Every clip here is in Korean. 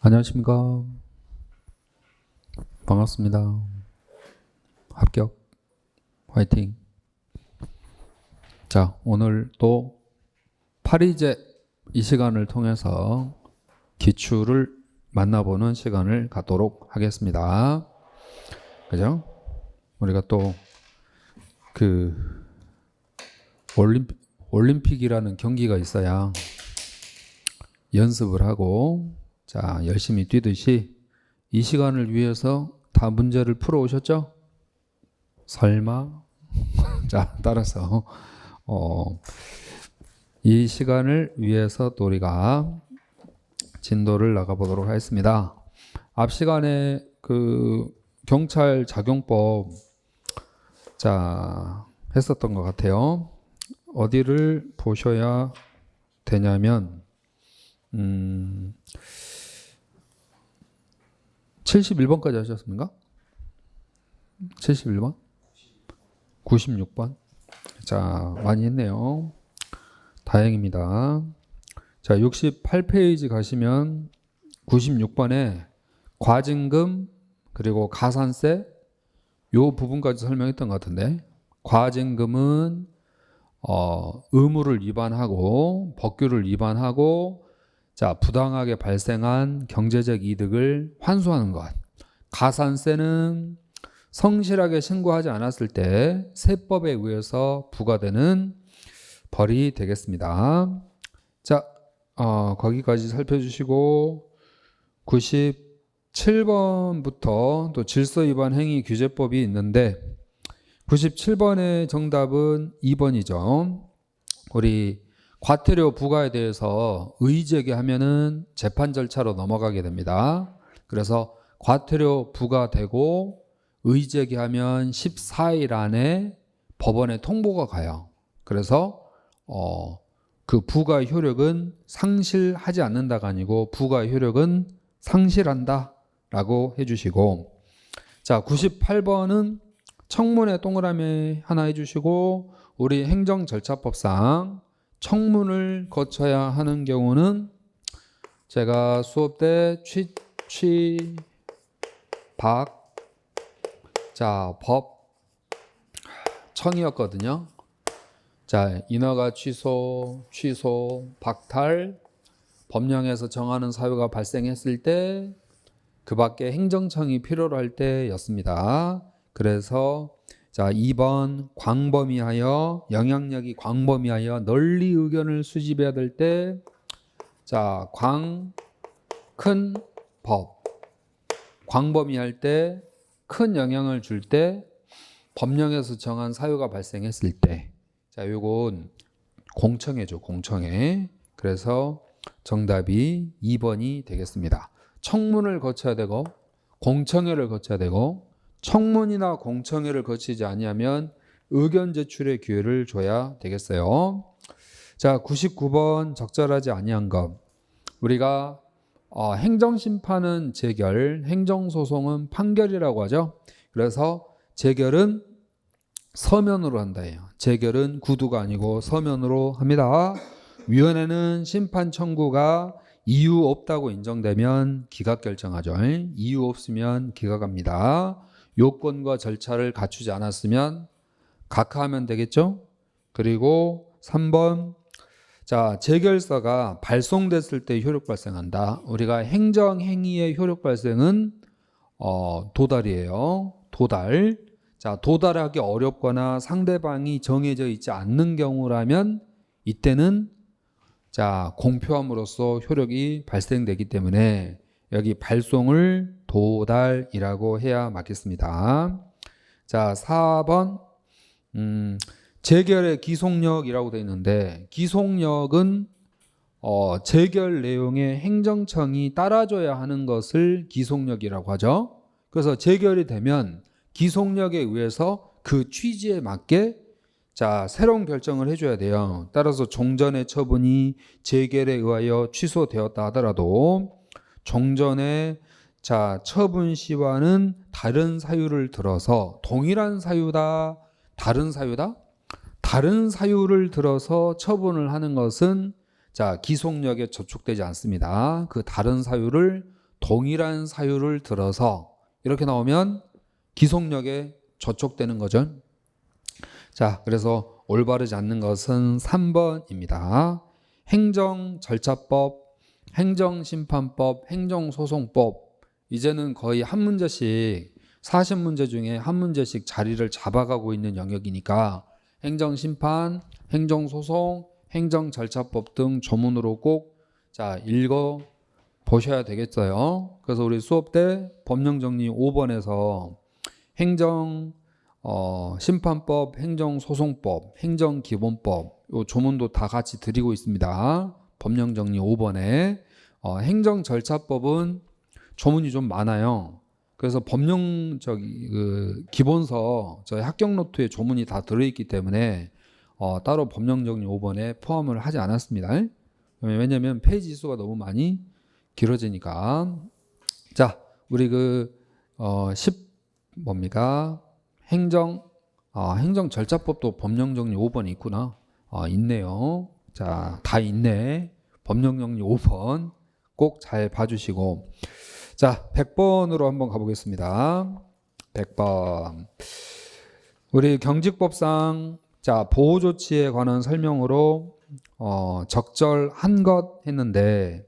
안녕하십니까. 반갑습니다. 합격. 화이팅. 자, 오늘 또 파리제 이 시간을 통해서 기출을 만나보는 시간을 갖도록 하겠습니다. 그죠? 우리가 또 올림픽이라는 경기가 있어야 연습을 하고, 자, 열심히 뛰듯이 이 시간을 위해서 다 문제를 풀어 오셨죠? 설마? 자, 따라서 이 시간을 위해서 또 우리가 진도를 나가보도록 하겠습니다. 앞 시간에 그 경찰 작용법 자 했었던 것 같아요. 어디를 보셔야 되냐면 71번까지 하셨습니까? 71번? 96번? 자, 많이 했네요. 다행입니다. 자, 68페이지 가시면 96번에 과징금 그리고 가산세 요 부분까지 설명했던 것 같은데, 과징금은 의무를 위반하고 법규를 위반하고, 자, 부당하게 발생한 경제적 이득을 환수하는 것. 가산세는 성실하게 신고하지 않았을 때 세법에 의해서 부과되는 벌이 되겠습니다. 자, 거기까지 살펴주시고 97번부터 또 질서위반 행위 규제법이 있는데 97번의 정답은 2번이죠. 우리 과태료 부과에 대해서 의제기하면은 재판 절차로 넘어가게 됩니다. 그래서 과태료 부과되고 의제기하면 14일 안에 법원에 통보가 가요. 그래서 그 부과 효력은 상실하지 않는다가 아니고 부과 효력은 상실한다 라고 해주시고, 자, 98번은 청문회 동그라미 하나 해주시고, 우리 행정절차법상 청문을 거쳐야 하는 경우는 제가 수업 때 법 청이었거든요. 자, 인허가 취소, 박탈, 법령에서 정하는 사유가 발생했을 때 그 밖에 행정청이 필요로 할 때였습니다. 그래서 자, 2번 광범위하여, 영향력이 광범위하여 널리 의견을 수집해야 될 때, 자, 큰 법, 광범위할 때, 큰 영향을 줄 때, 법령에서 정한 사유가 발생했을 때, 자, 요건 공청회죠, 공청회. 그래서 정답이 2번이 되겠습니다. 청문을 거쳐야 되고 공청회를 거쳐야 되고, 청문이나 공청회를 거치지 아니하면 의견 제출의 기회를 줘야 되겠어요. 자, 99번 적절하지 아니한 것. 우리가 행정심판은 재결, 행정소송은 판결이라고 하죠. 그래서 재결은 서면으로 한다예요. 재결은 구두가 아니고 서면으로 합니다. 위원회는 심판 청구가 이유 없다고 인정되면 기각 결정하죠. 이유 없으면 기각합니다. 요건과 절차를 갖추지 않았으면 각하하면 되겠죠. 그리고 3번, 자, 재결서가 발송됐을 때 효력 발생한다. 우리가 행정행위의 효력 발생은 도달이에요. 도달. 자, 도달하기 어렵거나 상대방이 정해져 있지 않는 경우라면 이때는 자, 공표함으로써 효력이 발생되기 때문에 여기 발송을 도달이라고 해야 맞겠습니다. 자, 4번 재결의 기속력이라고 되어 있는데, 기속력은 재결 내용에 행정청이 따라줘야 하는 것을 기속력이라고 하죠. 그래서 재결이 되면 기속력에 의해서 그 취지에 맞게 자, 새로운 결정을 해줘야 돼요. 따라서 종전의 처분이 재결에 의하여 취소되었다 하더라도 종전의 자, 처분 시와는 다른 사유를 들어서, 동일한 사유다, 다른 사유다? 다른 사유를 들어서 처분을 하는 것은 자, 기속력에 저촉되지 않습니다. 그 다른 사유를 동일한 사유를 들어서 이렇게 나오면 기속력에 저촉되는 거죠. 자, 그래서 올바르지 않는 것은 3번입니다. 행정절차법, 행정심판법, 행정소송법. 이제는 거의 한 문제씩 40문제 중에 한 문제씩 자리를 잡아가고 있는 영역이니까 행정심판, 행정소송, 행정절차법 등 조문으로 꼭 읽어 보셔야 되겠어요. 그래서 우리 수업 때 법령정리 5번에서 심판법, 행정소송법, 행정기본법 요 조문도 다 같이 드리고 있습니다. 법령정리 5번에 행정절차법은 조문이 좀 많아요. 그래서 기본서 저희 합격노트에 조문이 다 들어있기 때문에 따로 법령정리 5번에 포함을 하지 않았습니다. 왜냐하면 페이지 수가 너무 많이 길어지니까. 자, 우리 뭡니까? 행정절차법도 법령정리 5번이 있구나. 있네요. 자, 다 있네. 법령정리 5번 꼭 잘 봐주시고. 자, 100번으로 한번 가보겠습니다. 100번. 우리 경직법상 보호조치에 관한 설명으로 적절한 것 했는데,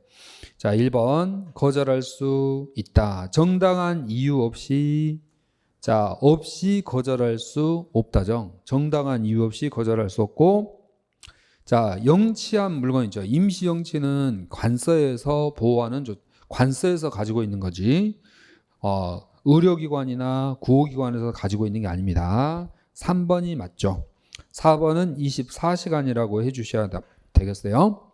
1번 거절할 수 있다. 정당한 이유 없이 없이 거절할 수 없다죠. 정당한 이유 없이 거절할 수 없고, 영치한 물건이죠. 임시 영치는 관서에서 보호하는 관서에서 가지고 있는 거지. 의료기관이나 구호기관에서 가지고 있는 게 아닙니다. 3번이 맞죠. 4번은 24시간이라고 해주셔야 되겠어요.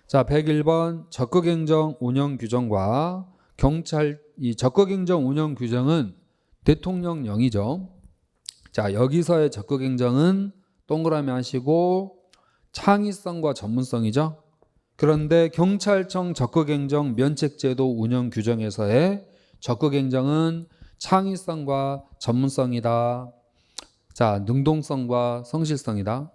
101번 적극행정 운영 규정과 경찰, 이 적극행정 운영 규정은 대통령령이죠. 여기서의 적극행정은 동그라미 하시고 창의성과 전문성이죠. 그런데 경찰청 적극행정 면책제도 운영 규정에서의 적극행정은 창의성과 전문성이다. 능동성과 성실성이다.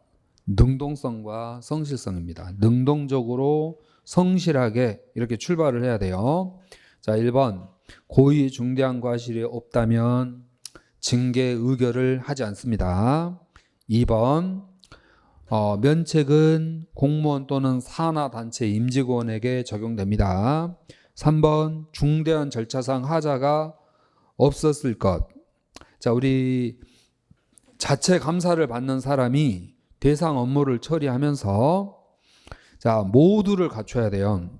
능동성과 성실성입니다. 능동적으로 성실하게 이렇게 출발을 해야 돼요. 1번 고의 중대한 과실이 없다면 징계 의결을 하지 않습니다. 2번 면책은 공무원 또는 산하단체 임직원에게 적용됩니다. 3번 중대한 절차상 하자가 없었을 것. 우리 자체 감사를 받는 사람이 대상 업무를 처리하면서 모두를 갖춰야 돼요.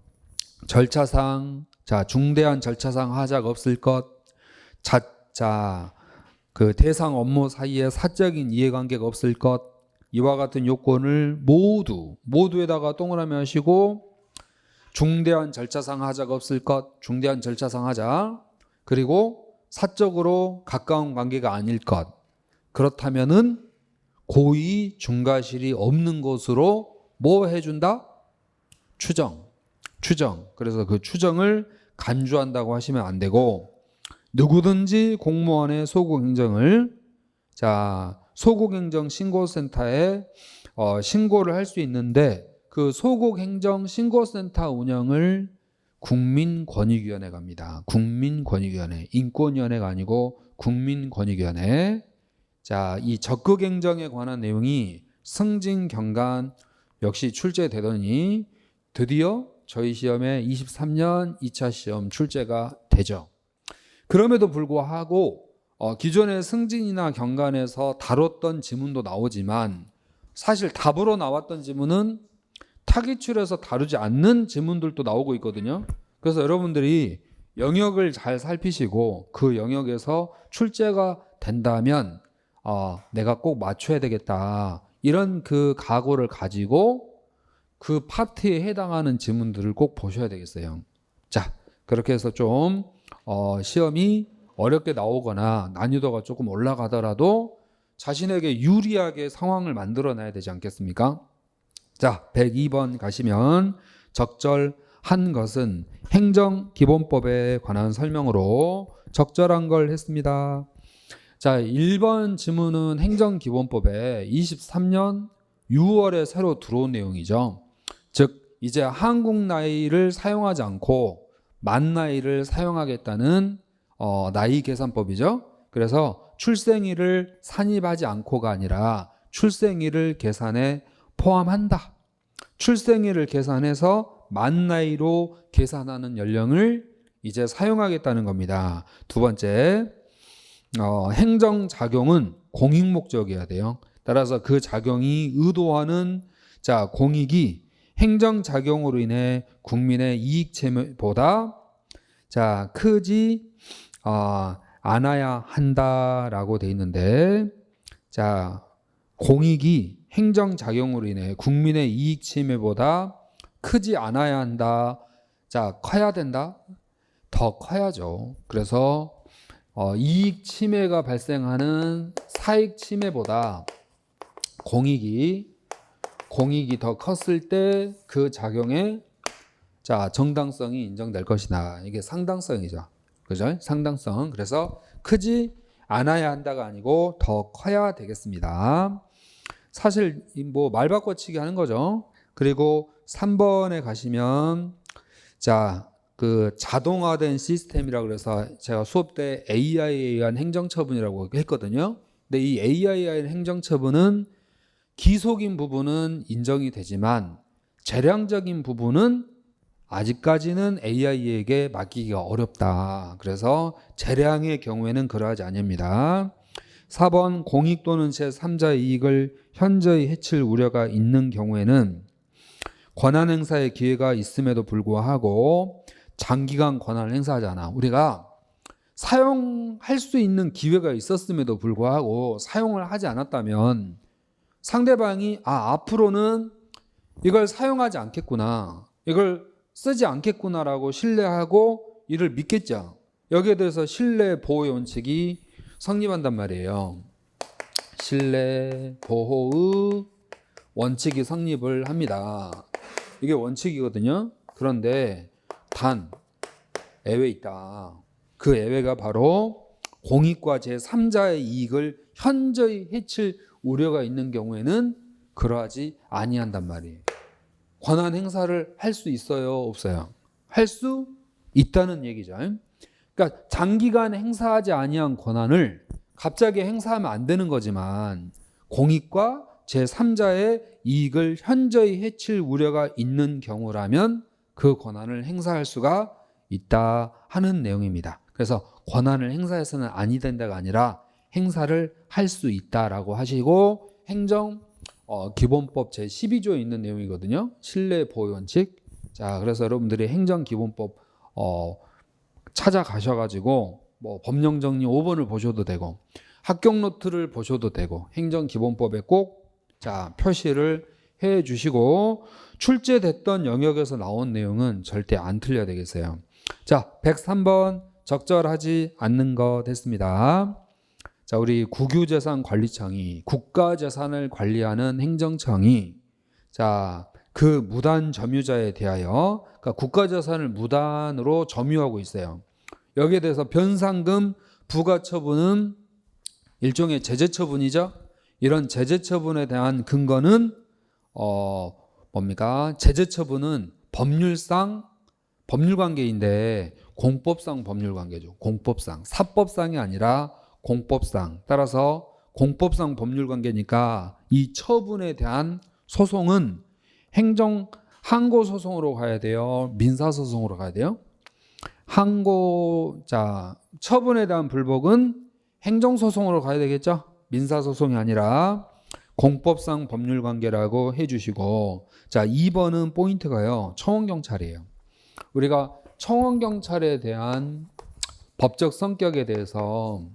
절차상 중대한 절차상 하자가 없을 것, 그 대상 업무 사이에 사적인 이해관계가 없을 것, 이와 같은 요건을 모두에다가 동그라미 하시고 중대한 절차상 하자가 없을 것, 중대한 절차상 하자, 그리고 사적으로 가까운 관계가 아닐 것. 그렇다면은 고의 중과실이 없는 것으로 뭐 해준다? 추정. 그래서 그 추정을 간주한다고 하시면 안 되고, 누구든지 공무원의 소극행정을 소극행정 신고센터에 신고를 할 수 있는데, 그 소극행정 신고센터 운영을 국민권익위원회가 합니다. 국민권익위원회, 인권위원회가 아니고 국민권익위원회. 이 적극행정에 관한 내용이 승진 경관 역시 출제되더니 드디어 저희 시험에 23년 2차 시험 출제가 되죠. 그럼에도 불구하고 기존의 승진이나 경관에서 다뤘던 지문도 나오지만 사실 답으로 나왔던 지문은 타기출에서 다루지 않는 지문들도 나오고 있거든요. 그래서 여러분들이 영역을 잘 살피시고 그 영역에서 출제가 된다면 내가 꼭 맞춰야 되겠다, 이런 그 각오를 가지고 그 파트에 해당하는 지문들을 꼭 보셔야 되겠어요. 그렇게 해서 좀 시험이 어렵게 나오거나 난이도가 조금 올라가더라도 자신에게 유리하게 상황을 만들어놔야 되지 않겠습니까? 102번 가시면 적절한 것은 행정기본법에 관한 설명으로 적절한 걸 했습니다. 1번 지문은 행정기본법에 23년 6월에 새로 들어온 내용이죠. 즉 이제 한국 나이를 사용하지 않고 만 나이를 사용하겠다는 나이 계산법이죠. 그래서 출생일을 산입하지 않고가 아니라 출생일을 계산에 포함한다. 출생일을 계산해서 만 나이로 계산하는 연령을 이제 사용하겠다는 겁니다. 두 번째, 행정작용은 공익목적이어야 돼요. 따라서 그 작용이 의도하는 공익이 행정작용으로 인해 국민의 이익체보다 크지 않아야 한다라고 돼 있는데, 공익이 행정작용으로 인해 국민의 이익 침해보다 크지 않아야 한다. 커야 된다? 더 커야죠. 그래서 이익 침해가 발생하는 사익 침해보다 공익이 더 컸을 때 그 작용의 정당성이 인정될 것이다. 이게 상당성이죠. 그죠? 상당성. 그래서 크지 않아야 한다가 아니고 더 커야 되겠습니다. 사실 뭐 말 바꿔치기 하는 거죠. 그리고 3번에 가시면 그 자동화된 시스템이라고 그래서 제가 수업 때 AI에 의한 행정처분이라고 했거든요. 근데 이 AI에 의한 행정처분은 기속인 부분은 인정이 되지만 재량적인 부분은 아직까지는 AI에게 맡기기가 어렵다. 그래서 재량의 경우에는 그러하지 아니합니다. 4번 공익 또는 제3자의 이익을 현저히 해칠 우려가 있는 경우에는 권한 행사의 기회가 있음에도 불구하고 장기간 권한을 행사하지 않아. 우리가 사용할 수 있는 기회가 있었음에도 불구하고 사용을 하지 않았다면 상대방이 앞으로는 이걸 사용하지 않겠구나, 이걸 쓰지 않겠구나라고 신뢰하고 이를 믿겠죠. 여기에 대해서 신뢰 보호의 원칙이 성립한단 말이에요. 신뢰 보호의 원칙이 성립을 합니다. 이게 원칙이거든요. 그런데 단 예외 있다. 그 예외가 바로 공익과 제3자의 이익을 현저히 해칠 우려가 있는 경우에는 그러하지 아니한단 말이에요. 권한 행사를 할 수 있어요, 없어요? 할 수 있다는 얘기죠. 그러니까 장기간 행사하지 아니한 권한을 갑자기 행사하면 안 되는 거지만 공익과 제3자의 이익을 현저히 해칠 우려가 있는 경우라면 그 권한을 행사할 수가 있다 하는 내용입니다. 그래서 권한을 행사해서는 아니 된다가 아니라 행사를 할 수 있다라고 하시고, 행정 기본법 제12조에 있는 내용이거든요. 신뢰 보호 원칙. 그래서 여러분들이 행정기본법 찾아가셔가지고 뭐 법령정리 5번을 보셔도 되고 합격 노트를 보셔도 되고 행정기본법에 꼭 표시를 해 주시고, 출제됐던 영역에서 나온 내용은 절대 안 틀려야 되겠어요. 103번 적절하지 않는 거 됐습니다. 우리 국유재산관리청이 국가재산을 관리하는 행정청이 그 무단 점유자에 대하여, 그러니까 국가재산을 무단으로 점유하고 있어요. 여기에 대해서 변상금 부과처분은 일종의 제재처분이죠. 이런 제재처분에 대한 근거는 뭡니까? 제재처분은 법률상 법률관계인데 공법상 법률관계죠. 공법상. 사법상이 아니라 공법상. 따라서 공법상 법률관계니까 이 처분에 대한 소송은 항고소송으로 가야 돼요? 민사소송으로 가야 돼요? 처분에 대한 불복은 행정소송으로 가야 되겠죠? 민사소송이 아니라 공법상 법률관계라고 해주시고, 2번은 포인트가요, 청원경찰이에요. 우리가 청원경찰에 대한 법적 성격에 대해서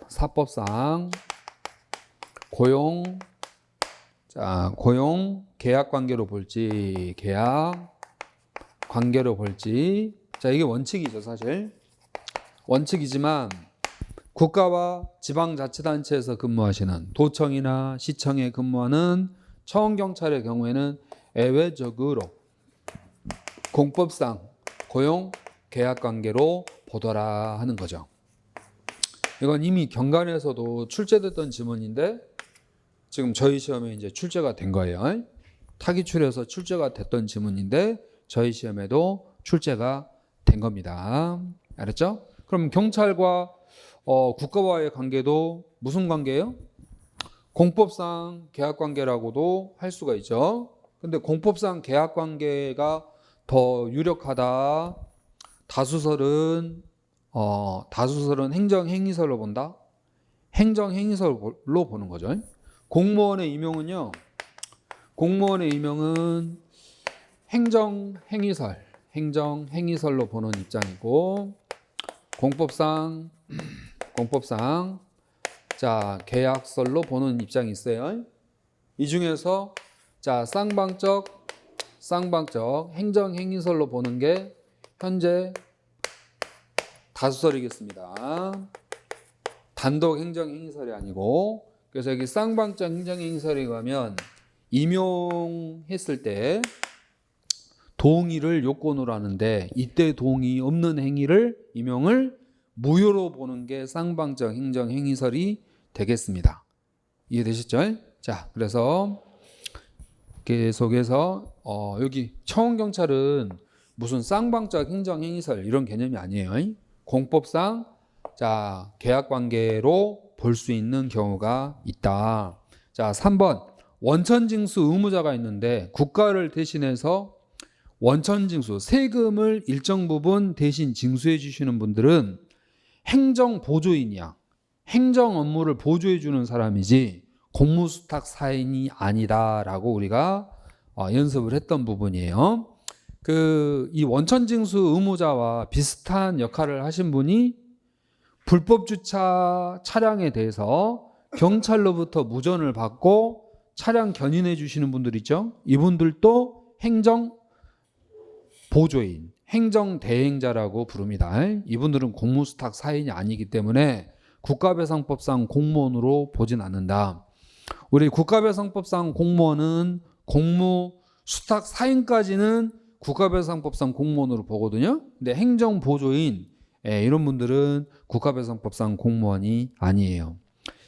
사법상 고용 계약 관계로 볼지 계약 관계로 볼지, 이게 원칙이죠. 사실 원칙이지만 국가와 지방자치단체에서 근무하시는 도청이나 시청에 근무하는 청원경찰의 경우에는 예외적으로 공법상 고용 계약관계로 보더라 하는 거죠. 이건 이미 경관에서도 출제됐던 지문인데 지금 저희 시험에 이제 출제가 된 거예요. 타기출해서 출제가 됐던 지문인데 저희 시험에도 출제가 된 겁니다. 알았죠? 그럼 경찰과 국가와의 관계도 무슨 관계예요? 공법상 계약관계라고도 할 수가 있죠. 근데 공법상 계약관계가 더 유력하다. 다수설은 행정행위설로 본다. 행정행위설로 보는 거죠. 공무원의 임용은요. 공무원의 임용은 행정행위설로 보는 입장이고 공법상 자 계약설로 보는 입장이 있어요. 이 중에서 자 쌍방적 행정행위설로 보는 게 현재 다수설이겠습니다. 단독 행정행위설이 아니고 그래서 여기 쌍방적 행정행위설에 가면 임용했을 때 동의를 요건으로 하는데 이때 동의 없는 행위를 임용을 무효로 보는 게 쌍방적 행정행위설이 되겠습니다. 이해되셨죠? 자, 그래서 계속해서 여기 청원경찰은 무슨 쌍방적 행정행위설 이런 개념이 아니에요. 공법상 자 계약관계로 볼 수 있는 경우가 있다. 자 3번 원천징수 의무자가 있는데 국가를 대신해서 원천징수 세금을 일정 부분 대신 징수해 주시는 분들은 행정보조인이야. 행정 업무를 보조해 주는 사람이지 공무수탁 사인이 아니다라고 우리가 연습을 했던 부분이에요. 이 원천징수 의무자와 비슷한 역할을 하신 분이 불법 주차 차량에 대해서 경찰로부터 무전을 받고 차량 견인해 주시는 분들 있죠. 이분들도 행정 보조인, 행정 대행자라고 부릅니다. 이분들은 공무수탁 사인이 아니기 때문에 국가배상법상 공무원으로 보진 않는다. 우리 국가배상법상 공무원은 공무수탁 사인까지는 국가배상법상 공무원으로 보거든요. 근데 행정 보조인 이런 분들은 국가배상법상 공무원이 아니에요.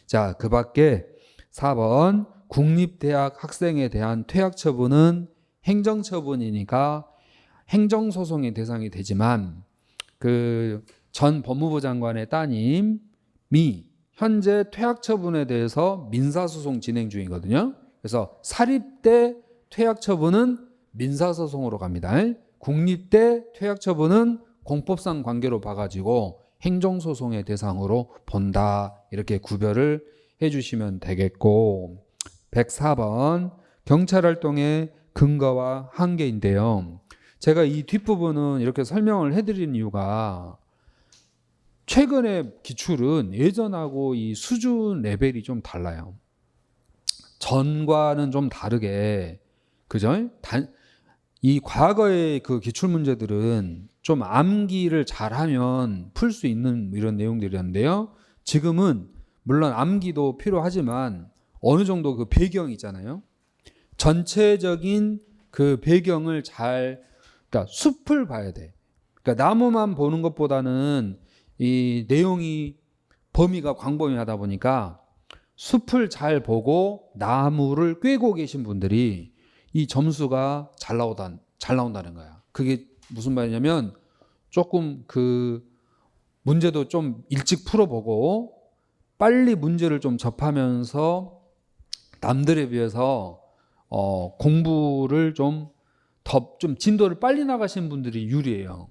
자, 그 밖에 4번 국립대학 학생에 대한 퇴학처분은 행정처분이니까 행정소송의 대상이 되지만 그 전 법무부 장관의 따님이 현재 퇴학처분에 대해서 민사소송 진행 중이거든요. 그래서 사립대 퇴학처분은 민사소송으로 갑니다. 국립대 퇴학처분은 공법상 관계로 봐가지고 행정소송의 대상으로 본다. 이렇게 구별을 해주시면 되겠고 104번 경찰활동의 근거와 한계인데요. 제가 이 뒷부분은 이렇게 설명을 해드리는 이유가 최근의 기출은 예전하고 이 수준 레벨이 좀 달라요. 전과는 좀 다르게 그죠? 이 과거의 그 기출 문제들은 좀 암기를 잘하면 풀 수 있는 이런 내용들이었는데요. 지금은 물론 암기도 필요하지만 어느 정도 그 배경이 있잖아요. 전체적인 그 배경을 그러니까 숲을 봐야 돼. 그러니까 나무만 보는 것보다는 이 내용이 범위가 광범위하다 보니까 숲을 잘 보고 나무를 꿰고 계신 분들이 이 점수가 잘 나온다는 거야. 그게 무슨 말이냐면 조금 그 문제도 좀 일찍 풀어보고 빨리 문제를 좀 접하면서 남들에 비해서 공부를 좀 진도를 빨리 나가신 분들이 유리해요.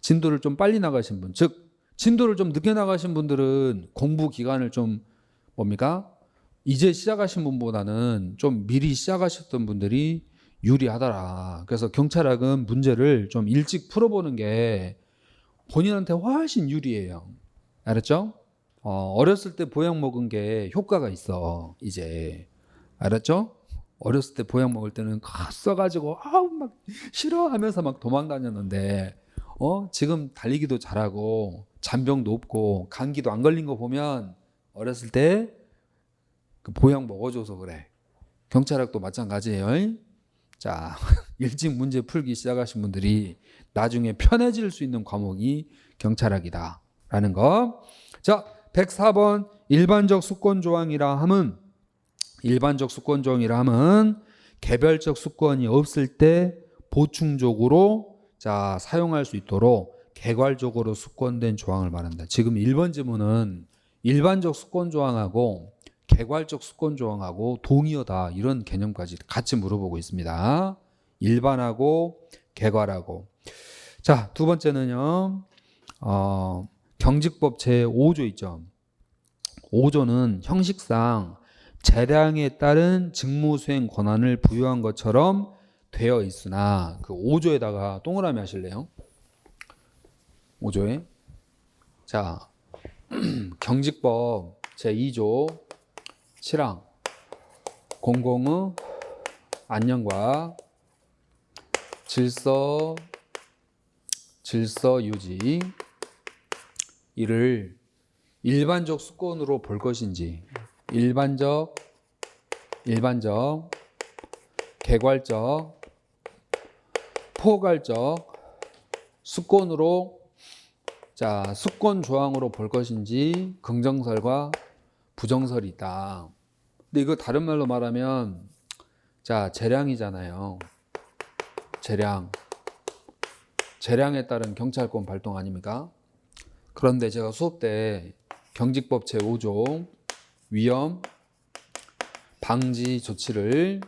진도를 좀 빨리 나가신 분, 즉 진도를 좀 늦게 나가신 분들은 공부 기간을 좀 이제 시작하신 분보다는 좀 미리 시작하셨던 분들이 유리하더라. 그래서 경찰학은 문제를 좀 일찍 풀어보는 게 본인한테 훨씬 유리해요. 알았죠? 어렸을 때 보약 먹은 게 효과가 있어. 이제 알았죠? 어렸을 때 보약 먹을 때는 써가지고 막 싫어하면서 막 도망 다녔는데 지금 달리기도 잘하고 잔병도 없고 감기도 안 걸린 거 보면 어렸을 때 그 보약 먹어줘서 그래. 경찰학도 마찬가지예요. 자, 일찍 문제 풀기 시작하신 분들이 나중에 편해질 수 있는 과목이 경찰학이다 라는 거. 자, 104번 일반적 수권 조항이라 함은 개별적 수권이 없을 때 보충적으로 자 사용할 수 있도록 개괄적으로 수권된 조항을 말한다. 지금 1번 지문은 일반적 수권 조항하고 개괄적 수권 조항하고 동의어다 이런 개념까지 같이 물어보고 있습니다. 일반하고 개괄하고. 자, 두 번째는요. 경직법 제5조 있죠. 5조는 형식상 재량에 따른 직무 수행 권한을 부여한 것처럼 되어 있으나 그 5조에다가 동그라미 하실래요? 5조에 자 경직법 제2조 7항 공공의 안녕과 질서 유지 이를 일반적 수권으로 볼 것인지 일반적 개괄적 포괄적 수권으로 자 수권 조항으로 볼 것인지 긍정설과 부정설이 있다. 근데 이거 다른 말로 말하면 자 재량이잖아요. 재량에 따른 경찰권 발동 아닙니까? 그런데 제가 수업 때 경직법 제5조 위험 방지 조치를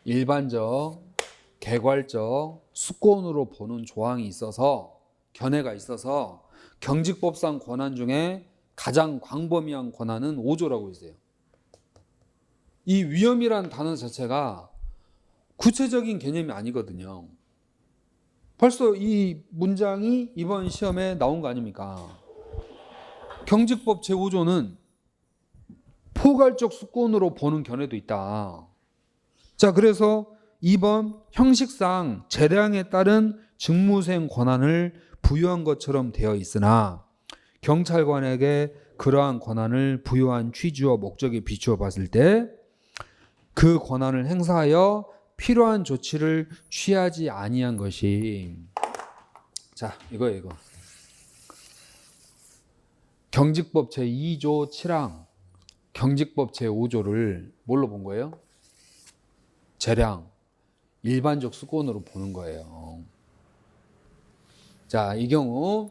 일반적 개괄적 수권으로 보는 조항이 있어서 견해가 있어서 경직법상 권한 중에 가장 광범위한 권한은 5조라고 있어요. 이 위험이라는 단어 자체가 구체적인 개념이 아니거든요. 벌써 이 문장이 이번 시험에 나온 거 아닙니까? 경직법 제5조는 포괄적 수권으로 보는 견해도 있다. 자, 그래서 2번 형식상 재량에 따른 직무수행 권한을 부여한 것처럼 되어 있으나 경찰관에게 그러한 권한을 부여한 취지와 목적에 비추어 봤을 때 그 권한을 행사하여 필요한 조치를 취하지 아니한 것이 자 이거예요. 이거 경직법 제2조 7항 경직법 제5조를 뭘로 본 거예요? 재량 일반적 수권으로 보는 거예요. 자, 이 경우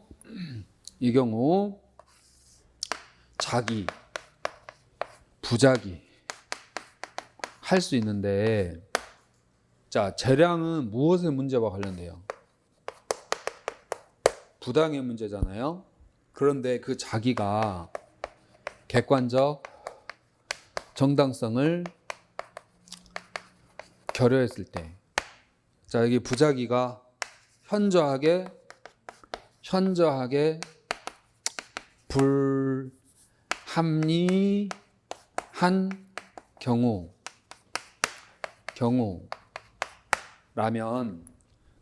자기 부자기 할 수 있는데 자, 재량은 무엇의 문제와 관련돼요? 부당의 문제잖아요. 그런데 그 자기가 객관적 정당성을 결여했을 때 자, 여기 부자기가 현저하게 불합리한 경우라면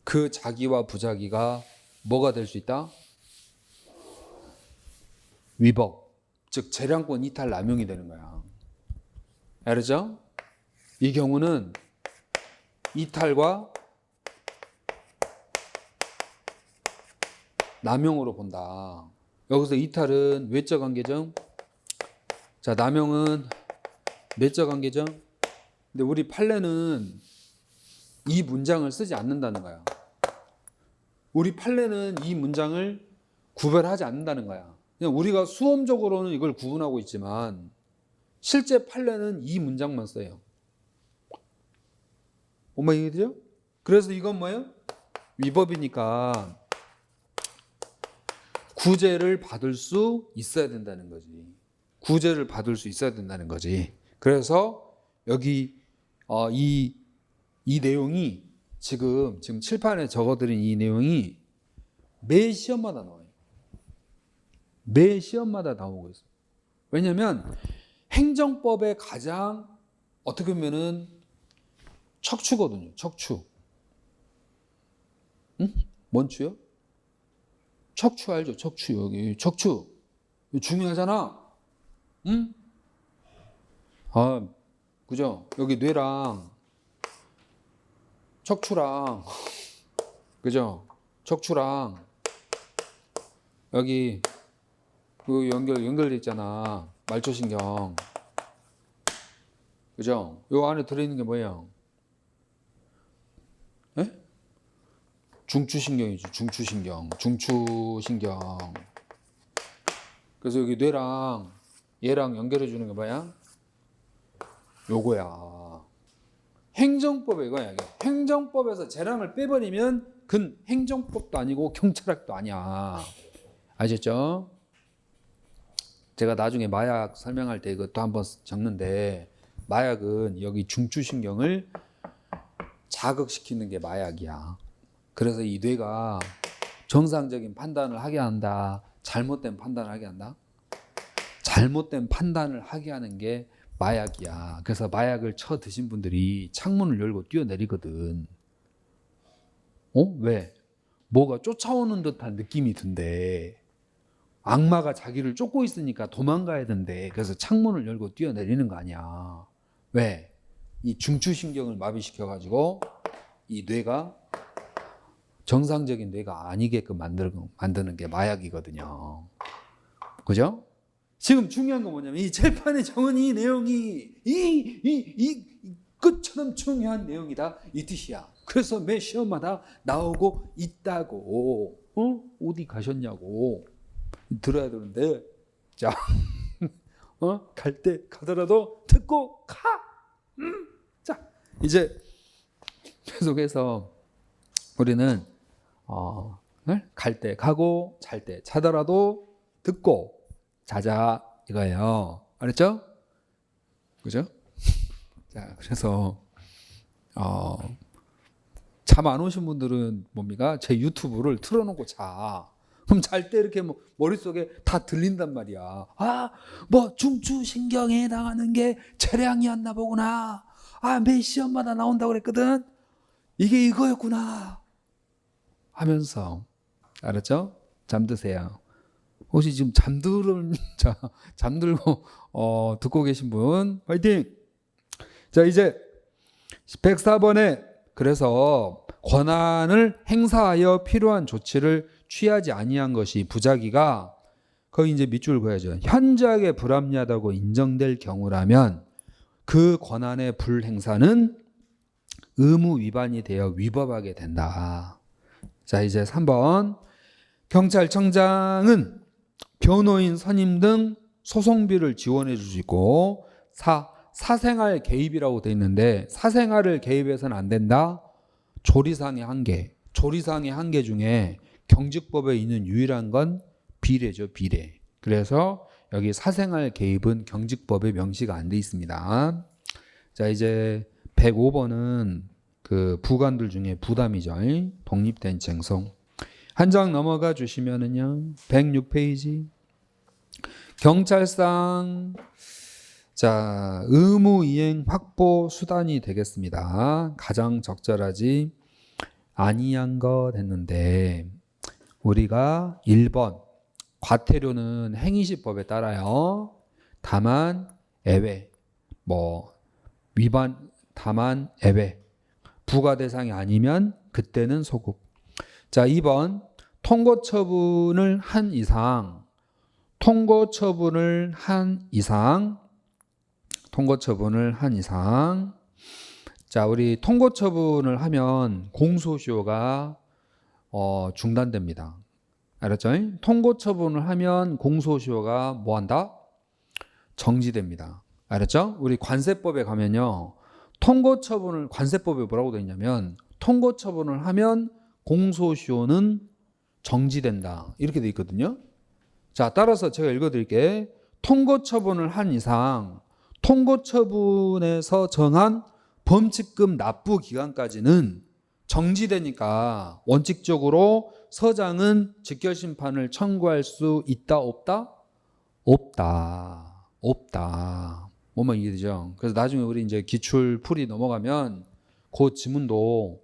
그 자기와 부자기가 뭐가 될 수 있다? 위법, 즉 재량권 이탈 남용이 되는 거야. 알았죠? 이 경우는 이탈과 남용으로 본다. 여기서 이탈은 외적 관계점, 자 남용은 내적 관계점. 근데 우리 판례는 이 문장을 쓰지 않는다는 거야. 우리 판례는 이 문장을 구별하지 않는다는 거야. 그냥 우리가 수험적으로는 이걸 구분하고 있지만 실제 판례는 이 문장만 써요. 엄마 이해되죠? 그래서 이건 뭐예요? 위법이니까 구제를 받을 수 있어야 된다는 거지. 구제를 받을 수 있어야 된다는 거지. 그래서 여기 이 내용이 지금 칠판에 적어드린 이 내용이 매 시험마다 나와요. 매 시험마다 나오고 있어요. 왜냐하면 행정법의 가장 어떻게 보면은 척추거든요. 척추. 응? 뭔 추요? 척추 알죠? 척추. 여기 척추 중요하잖아. 응? 아, 그죠? 여기 뇌랑 척추랑 그죠? 척추랑 여기 그 연결돼 있잖아. 말초신경. 그죠? 요 안에 들어있는 게 뭐예요? 예? 중추신경이죠. 중추신경. 그래서 여기 뇌랑 얘랑 연결해 주는 게 뭐야? 요거야. 행정법에 이거야. 이게. 행정법에서 재량을 빼버리면 그건 행정법도 아니고 경찰학도 아니야. 아셨죠? 제가 나중에 마약 설명할 때 이것도 한번 적는데, 마약은 여기 중추신경을 자극시키는 게 마약이야. 그래서 이 뇌가 정상적인 판단을 하게 한다, 잘못된 판단을 하게 한다? 잘못된 판단을 하게 하는 게 마약이야. 그래서 마약을 쳐 드신 분들이 창문을 열고 뛰어내리거든. 왜? 뭐가 쫓아오는 듯한 느낌이 든대. 악마가 자기를 쫓고 있으니까 도망가야 된대. 그래서 창문을 열고 뛰어내리는 거 아니야. 왜? 이 중추신경을 마비시켜가지고 이 뇌가 정상적인 뇌가 아니게끔 만드는 게 마약이거든요. 그죠? 지금 중요한 건 뭐냐면 이 재판에 적은 이 내용이 이 끝처럼 중요한 내용이다 이 뜻이야. 그래서 매 시험마다 나오고 있다고. 어디 가셨냐고 들어야 되는데, 자, 갈 때 가더라도 듣고 가. 자, 이제 계속해서 우리는 갈 때 가고 잘 때 자더라도 듣고 자자 이거예요. 알았죠? 그죠? 자, 그래서 잠 안 오신 분들은 뭡니까? 제 유튜브를 틀어놓고 자. 그럼 잘 때 이렇게 뭐 머릿속에 다 들린단 말이야. 뭐 중추신경에 해당하는 게 재량이었나 보구나. 매 시험마다 나온다고 그랬거든. 이게 이거였구나 하면서, 알았죠? 잠드세요. 혹시 지금 잠들고 듣고 계신 분 화이팅! 자, 이제 104번에 그래서 권한을 행사하여 필요한 조치를 취하지 아니한 것이 부작위가, 거기 이제 밑줄 그어야죠. 현저하게 불합리하다고 인정될 경우라면 그 권한의 불행사는 의무 위반이 되어 위법하게 된다. 자, 이제 3번. 경찰청장은 변호인 선임 등 소송비를 지원해 줄 수 있고, 사생활 개입이라고 되어 있는데 사생활을 개입해서는 안 된다. 조리상의 한계. 조리상의 한계 중에 경직법에 있는 유일한 건 비례죠, 비례. 그래서 여기 사생활 개입은 경직법에 명시가 안 돼 있습니다. 자, 이제 105번은 그 부관들 중에 부담이죠. 독립된 쟁송. 한 장 넘어가 주시면은요. 106페이지. 경찰상, 자, 의무 이행 확보 수단이 되겠습니다. 가장 적절하지 아니한 것 했는데, 우리가 1번 과태료는 행위시법에 따라요. 다만 애외, 위반, 다만 애외, 부과 대상이 아니면 그때는 소급. 자, 2번 통고처분을 한 이상, 자, 우리 통고처분을 하면 공소시효가 중단됩니다. 알았죠? 통고처분을 하면 공소시효가 뭐한다? 정지됩니다. 알았죠? 우리 관세법에 가면요, 통고처분을, 관세법에 뭐라고 되어 있냐면 통고처분을 하면 공소시효는 정지된다 이렇게 되어 있거든요. 자, 따라서 제가 읽어드릴게. 통고처분을 한 이상 통고처분에서 정한 범칙금 납부 기간까지는 정지되니까 원칙적으로 서장은 직결심판을 청구할 수 있다 없다? 없다. 뭐만 이해되죠? 그래서 나중에 우리 이제 기출풀이 넘어가면 그 지문도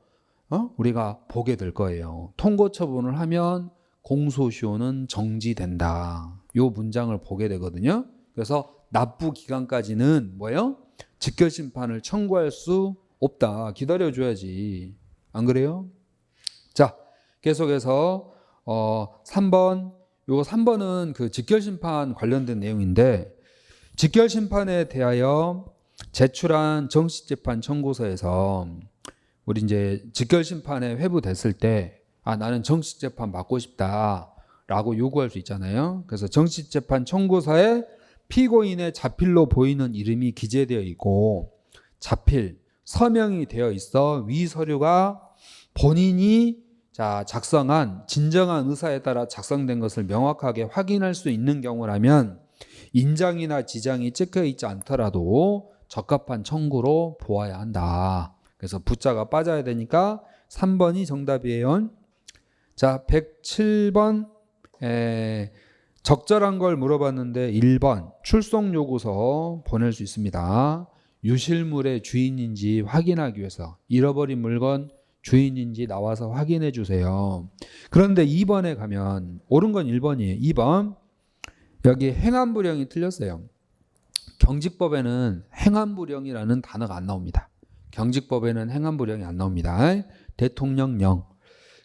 우리가 보게 될 거예요. 통고처분을 하면 공소시효는 정지된다. 요 문장을 보게 되거든요. 그래서 납부 기간까지는 뭐예요? 직결심판을 청구할 수 없다. 기다려줘야지. 안 그래요? 자, 계속해서 3번. 요거 3번은 그 직결심판 관련된 내용인데, 직결심판에 대하여 제출한 정식재판 청구서에서 우리 이제 직결심판에 회부됐을 때 나는 정식재판 받고 싶다라고 요구할 수 있잖아요. 그래서 정식재판 청구서에 피고인의 자필로 보이는 이름이 기재되어 있고 자필, 서명이 되어 있어 위 서류가 본인이 작성한 진정한 의사에 따라 작성된 것을 명확하게 확인할 수 있는 경우라면 인장이나 지장이 찍혀 있지 않더라도 적합한 청구로 보아야 한다. 그래서 부자가 빠져야 되니까 3번이 정답이에요. 자, 107번 적절한 걸 물어봤는데 1번 출석 요구서 보낼 수 있습니다. 유실물의 주인인지 확인하기 위해서 잃어버린 물건 주인인지 나와서 확인해 주세요. 그런데 2번에 가면 옳은 건 1번이에요. 2번 여기 행안부령이 틀렸어요. 경직법에는 행안부령이라는 단어가 안 나옵니다. 경직법에는 행안부령이 안 나옵니다. 대통령령.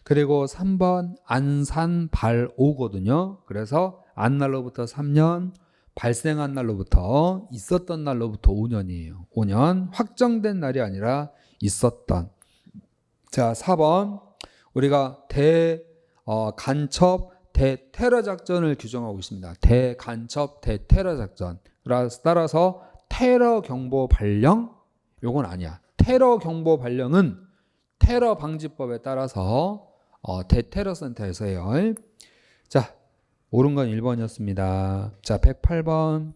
그리고 3번 안산 발오거든요. 그래서 안날로부터 3년, 발생한 날로부터 있었던 날로부터 5년이에요. 5년 확정된 날이 아니라 있었던. 자, 4번 우리가 대간첩 대테러 작전을 규정하고 있습니다. 대간첩 대테러 작전. 따라서 테러 경보 발령 요건 아니야. 테러 경보 발령은 테러 방지법에 따라서 대테러 센터에서 해요. 자, 옳은 건 1번이었습니다. 자, 108번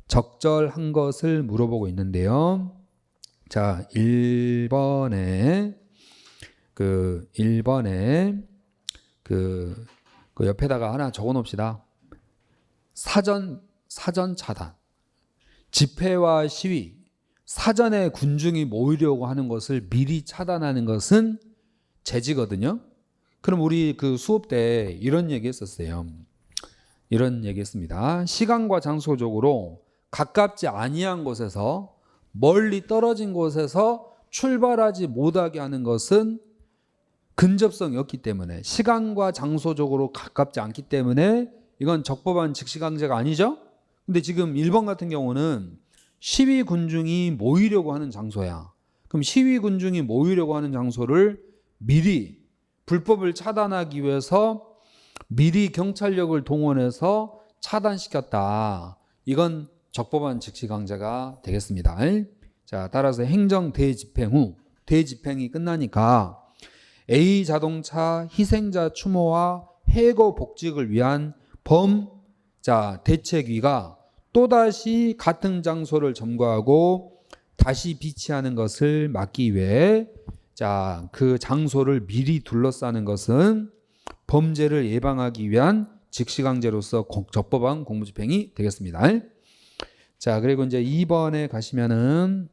적절한 것을 물어보고 있는데요. 자, 1번에 그 옆에다가 하나 적어 놓읍시다. 사전 차단. 집회와 시위, 사전에 군중이 모이려고 하는 것을 미리 차단하는 것은 제지거든요. 그럼 우리 그 수업 때 이런 얘기 했었어요. 이런 얘기 했습니다. 시간과 장소적으로 가깝지 아니한 곳에서 멀리 떨어진 곳에서 출발하지 못하게 하는 것은 근접성이 없기 때문에 시간과 장소적으로 가깝지 않기 때문에 이건 적법한 직시강제가 아니죠. 근데 지금 1번 같은 경우는 시위 군중이 모이려고 하는 장소야. 그럼 시위 군중이 모이려고 하는 장소를 미리 불법을 차단하기 위해서 미리 경찰력을 동원해서 차단시켰다. 이건 적법한 직시강제가 되겠습니다. 자, 따라서 행정 대집행 후 대집행이 끝나니까 A 자동차 희생자 추모와 해고 복직을 위한 대책위가 또다시 같은 장소를 점거하고 다시 비치하는 것을 막기 위해 그 장소를 미리 둘러싸는 것은 범죄를 예방하기 위한 직시강제로서 적법한 공무집행이 되겠습니다. 자, 그리고 이제 2번에 가시면은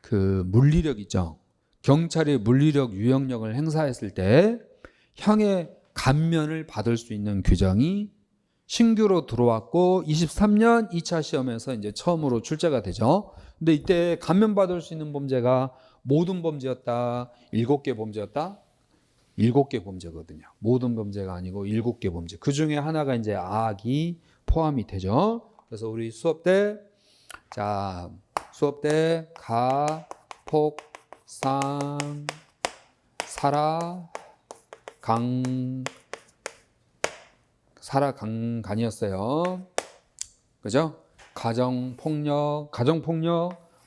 그 물리력 있죠. 경찰이 물리력 유형력을 행사했을 때 형의 감면을 받을 수 있는 규정이 신규로 들어왔고 23년 2차 시험에서 이제 처음으로 출제가 되죠. 근데 이때 감면받을 수 있는 범죄가 모든 범죄였다, 7개 범죄였다? 7개 범죄거든요. 모든 범죄가 아니고 7개 범죄. 그 중에 하나가 이제 악이 포함이 되죠. 그래서 우리 수업 때 가, 폭, 상, 사라, 강간이었어요. 그죠? 가정폭력,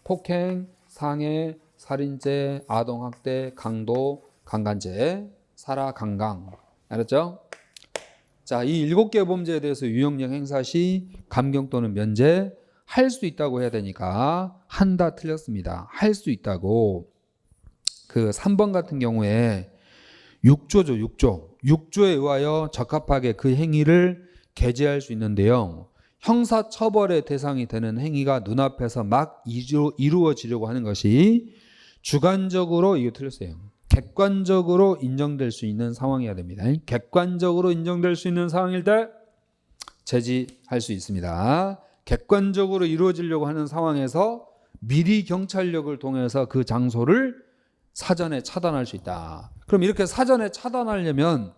폭행, 상해, 살인죄, 아동학대, 강도, 강간죄, 사라, 강강. 알았죠? 자, 이 7개 범죄에 대해서 유형력 행사 시 감경 또는 면제 할 수 있다고 해야 되니까 한다 틀렸습니다. 할 수 있다고. 그 3번 같은 경우에 6조죠. 6조에 의하여 적합하게 그 행위를 개재할 수 있는데요. 형사처벌의 대상이 되는 행위가 눈앞에서 막 이루어지려고 하는 것이 주관적으로, 이거 틀렸어요. 객관적으로 인정될 수 있는 상황이어야 됩니다. 객관적으로 인정될 수 있는 상황일 때 제지할 수 있습니다. 객관적으로 이루어지려고 하는 상황에서 미리 경찰력을 통해서 그 장소를 사전에 차단할 수 있다. 그럼 이렇게 사전에 차단하려면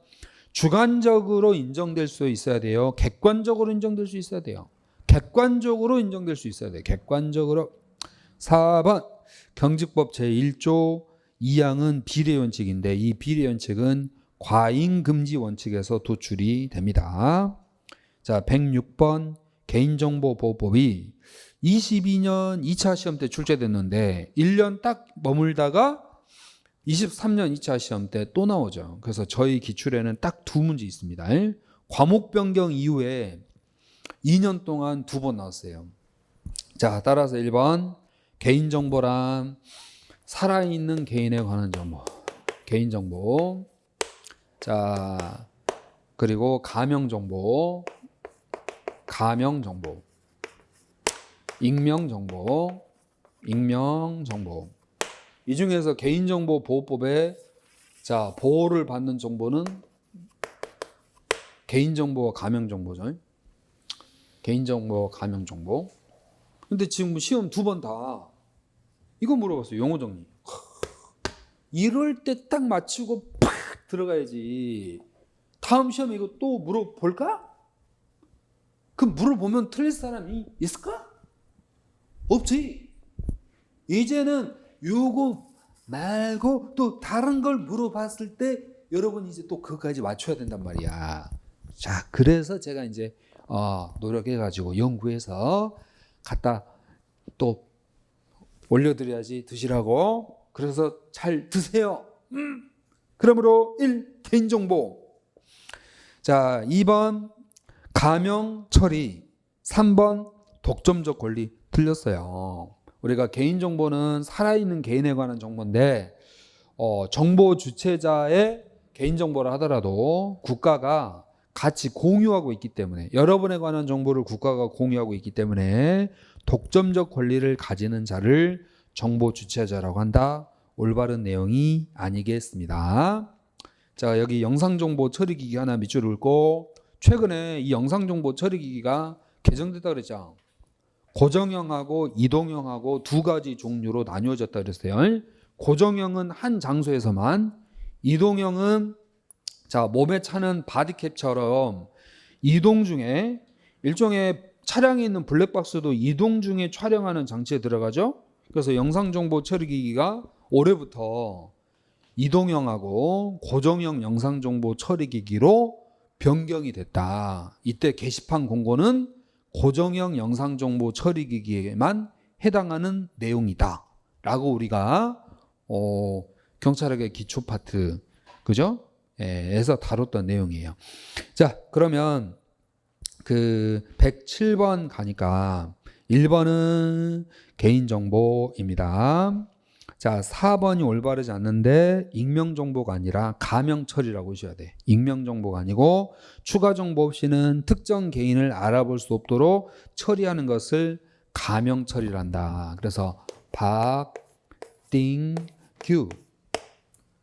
주관적으로 인정될 수 있어야 돼요. 객관적으로 인정될 수 있어야 돼요. 객관적으로 인정될 수 있어야 돼. 객관적으로. 4번 경직법 제1조 2항은 비례원칙인데 이 비례원칙은 과잉금지 원칙에서 도출이 됩니다. 자, 106번 개인정보보호법이 22년 2차 시험 때 출제됐는데 1년 딱 머물다가 23년 2차 시험 때 또 나오죠. 그래서 저희 기출에는 딱 두 문제 있습니다. 과목 변경 이후에 2년 동안 2번 나왔어요. 자, 따라서 1번 개인정보란 살아있는 개인에 관한 정보, 개인정보. 자, 그리고 가명정보, 가명정보, 익명정보, 익명정보. 이 중에서 개인정보보호법에 자 보호를 받는 정보는 개인정보와 가명정보죠. 개인정보와 가명정보. 근데 지금 시험 2번 다 이거 물어봤어요. 용어 정리. 이럴 때 딱 맞추고 팍 들어가야지. 다음 시험에 이거 또 물어볼까? 그럼 물어보면 틀릴 사람이 있을까? 없지. 이제는 요거 말고 또 다른 걸 물어봤을 때 여러분 이제 또 그거까지 맞춰야 된단 말이야. 자, 그래서 제가 이제 노력해가지고 연구해서 갖다 또 올려드려야지 드시라고. 그래서 잘 드세요. 그러므로 1. 개인정보. 자, 2번 가명 처리. 3번 독점적 권리. 틀렸어요. 우리가 개인정보는 살아있는 개인에 관한 정보인데 정보 주체자의 개인정보를 하더라도 국가가 같이 공유하고 있기 때문에 여러분에 관한 정보를 국가가 공유하고 있기 때문에 독점적 권리를 가지는 자를 정보 주체자라고 한다. 올바른 내용이 아니겠습니다. 자, 여기 영상정보 처리기기 하나 밑줄 긋고 최근에 이 영상정보 처리기기가 개정됐다 그랬죠. 고정형하고 이동형하고 두 가지 종류로 나뉘어졌다 그랬어요. 고정형은 한 장소에서만, 이동형은 자 몸에 차는 바디캡처럼 이동 중에 일종의 차량에 있는 블랙박스도 이동 중에 촬영하는 장치에 들어가죠. 그래서 영상정보 처리기기가 올해부터 이동형하고 고정형 영상정보 처리기기로 변경이 됐다. 이때 게시판 공고는 고정형 영상정보 처리기기에만 해당하는 내용이다 라고 우리가 경찰학의 기초 파트 그죠? 에서 다뤘던 내용이에요. 자, 그러면 그 107번 가니까 1번은 개인정보입니다. 자, 4번이 올바르지 않는데 익명정보가 아니라 가명처리라고 하셔야 돼. 익명정보가 아니고 추가정보 없이는 특정 개인을 알아볼 수 없도록 처리하는 것을 가명처리란다. 그래서 박띵규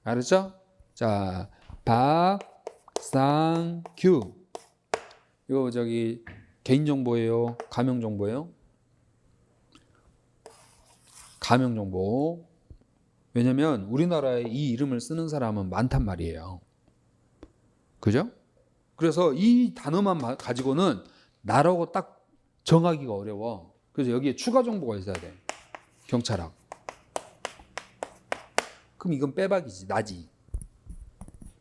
알았죠? 자, 박상규 이거 저기 개인정보예요? 가명정보예요? 가명정보. 왜냐면 우리나라에 이 이름을 쓰는 사람은 많단 말이에요. 그죠? 그래서 이 단어만 가지고는 나라고 딱 정하기가 어려워. 그래서 여기에 추가 정보가 있어야 돼. 경찰학. 그럼 이건 빼박이지. 나지.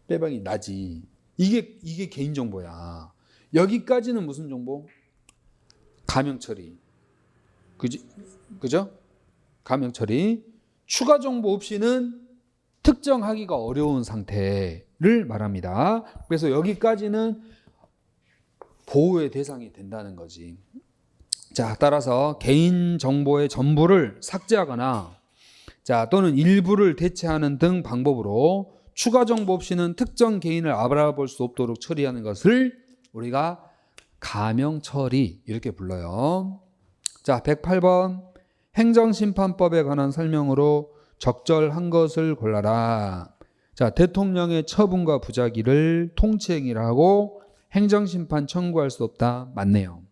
빼박이 나지. 이게 개인정보야. 여기까지는 무슨 정보? 가명처리. 그죠? 가명처리. 추가 정보 없이는 특정하기가 어려운 상태를 말합니다. 그래서 여기까지는 보호의 대상이 된다는 거지. 자, 따라서 개인 정보의 전부를 삭제하거나 자, 또는 일부를 대체하는 등 방법으로 추가 정보 없이는 특정 개인을 알아볼 수 없도록 처리하는 것을 우리가 가명 처리 이렇게 불러요. 자, 108번 행정심판법에 관한 설명으로 적절한 것을 골라라. 자, 대통령의 처분과 부작위를 통치행위라 하고 행정심판 청구할 수 없다. 맞네요.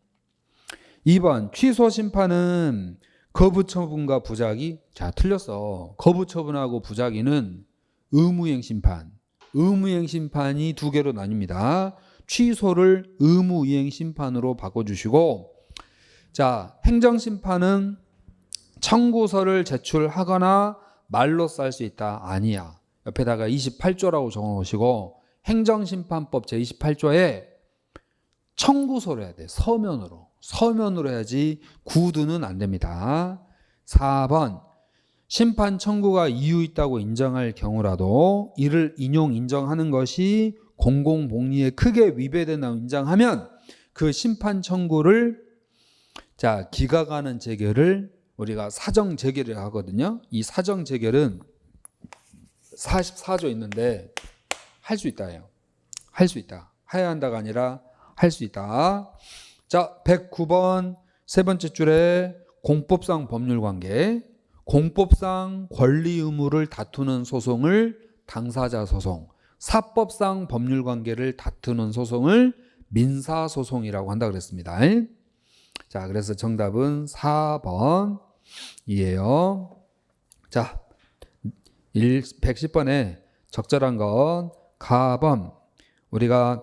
2번 취소심판은 거부처분과 부작위. 자, 틀렸어. 거부처분하고 부작위는 의무이행심판. 의무이행심판이 두 개로 나뉩니다. 취소를 의무이행심판으로 바꿔주시고 자, 행정심판은 청구서를 제출하거나 말로써 할 수 있다. 아니야. 옆에다가 28조라고 적어 놓으시고 행정심판법 제28조에 청구서로 해야 돼. 서면으로 해야지 구두는 안 됩니다. 4번 심판 청구가 이유 있다고 인정할 경우라도 이를 인정하는 것이 공공복리에 크게 위배된다고 인정하면 그 심판 청구를 기각하는 재결을 우리가 사정 재결을 하거든요. 이 사정 재결은 44조 있는데 할 수 있다예요. 할 수 있다. 해야 한다가 아니라 할 수 있다. 자, 109번 세 번째 줄에 공법상 법률관계, 공법상 권리 의무를 다투는 소송을 당사자 소송, 사법상 법률관계를 다투는 소송을 민사소송이라고 한다 그랬습니다. 자, 그래서 정답은 4번이에요. 자, 110번에 적절한 건 가번. 우리가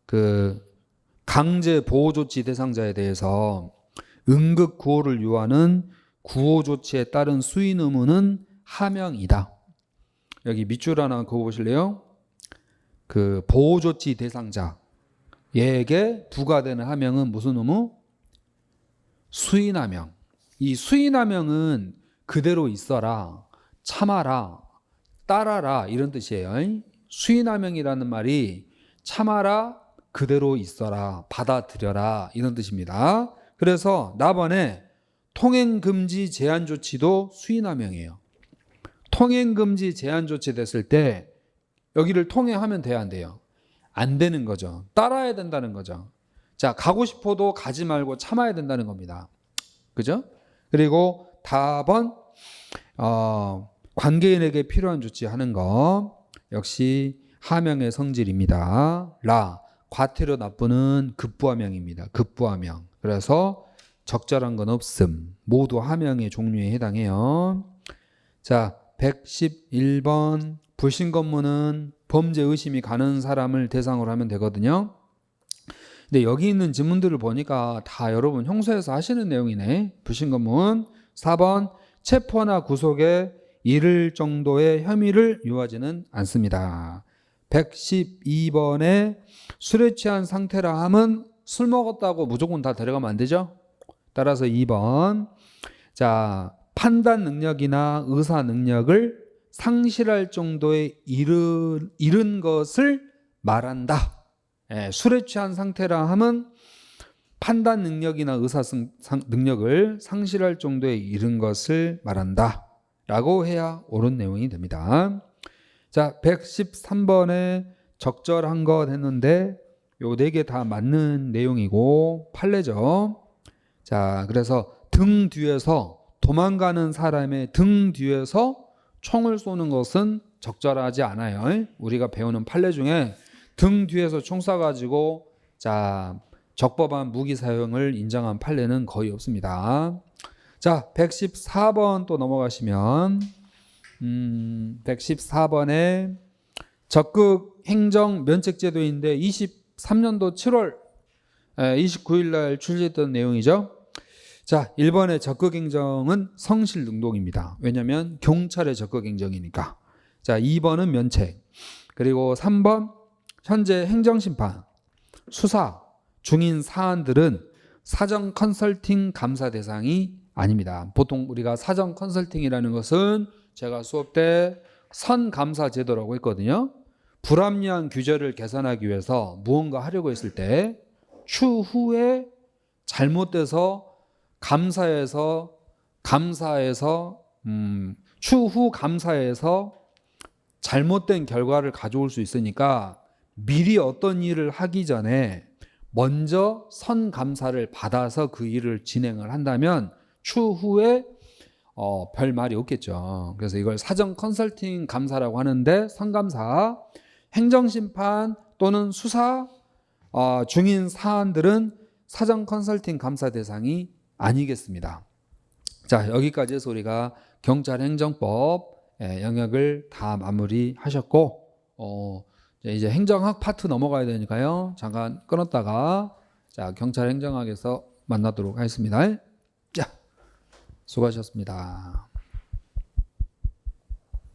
그 강제 보호조치 대상자에 대해서 응급 구호를 요하는 구호조치에 따른 수인 의무는 하명이다. 여기 밑줄 하나 그거 보실래요? 그 보호조치 대상자에게 부과되는 하명은 무슨 의무? 수인하명. 이 수인하명은 그대로 있어라, 참아라, 따라라 이런 뜻이에요. 수인하명이라는 말이 참아라, 그대로 있어라, 받아들여라 이런 뜻입니다. 그래서 나번에 통행금지 제한조치도 수인하명이에요. 통행금지 제한조치 됐을 때 여기를 통행하면 돼야 안 돼요? 안 되는 거죠. 따라야 된다는 거죠. 자, 가고 싶어도 가지 말고 참아야 된다는 겁니다. 그죠? 그리고 다번 관계인에게 필요한 조치 하는 거 역시 하명의 성질입니다. 과태료 납부는 급부하명입니다. 급부하명. 그래서 적절한 건 없음. 모두 하명의 종류에 해당해요. 자, 111번 불신검문은 범죄 의심이 가는 사람을 대상으로 하면 되거든요. 근데 여기 있는 지문들을 보니까 다 여러분 형사에서 하시는 내용이네. 불신검문. 4번 체포나 구속에 이를 정도의 혐의를 요하지는 않습니다. 112번에 술에 취한 상태라 함은 술 먹었다고 무조건 다 데려가면 안 되죠. 따라서 2번. 자, 판단 능력이나 의사 능력을 상실할 정도에 이른 것을 말한다. 술에 취한 상태라 함은 판단 능력이나 의사 능력을 상실할 정도에 이른 것을 말한다 라고 해야 옳은 내용이 됩니다. 자, 113번에 적절한 것 했는데 요 4개 다 맞는 내용이고 판례죠. 자, 그래서 등 뒤에서 도망가는 사람의 등 뒤에서 총을 쏘는 것은 적절하지 않아요. 우리가 배우는 판례 중에 등 뒤에서 총 쏴가지고 적법한 무기 사용을 인정한 판례는 거의 없습니다. 자, 114번 또 넘어가시면 114번에 적극 행정 면책제도인데 23년도 7월 29일 날 출시했던 내용이죠. 자, 1번의 적극 행정은 성실 능동입니다. 왜냐하면 경찰의 적극 행정이니까. 자, 2번은 면책. 그리고 3번 현재 행정심판, 수사 중인 사안들은 사정 컨설팅 감사 대상이 아닙니다. 보통 우리가 사정 컨설팅이라는 것은 제가 수업 때 선감사 제도라고 했거든요. 불합리한 규제를 개선하기 위해서 무언가 하려고 했을 때 추후에 잘못돼서 추후 감사에서 잘못된 결과를 가져올 수 있으니까 미리 어떤 일을 하기 전에 먼저 선감사를 받아서 그 일을 진행을 한다면 추후에 별 말이 없겠죠. 그래서 이걸 사정 컨설팅 감사라고 하는데 선감사, 행정심판 또는 수사 중인 사안들은 사정 컨설팅 감사 대상이 아니겠습니다. 자, 여기까지 해서 우리가 경찰행정법 영역을 다 마무리하셨고 이제 행정학 파트 넘어가야 되니까요. 잠깐 끊었다가 자, 경찰행정학에서 만나도록 하겠습니다. 자, 수고하셨습니다.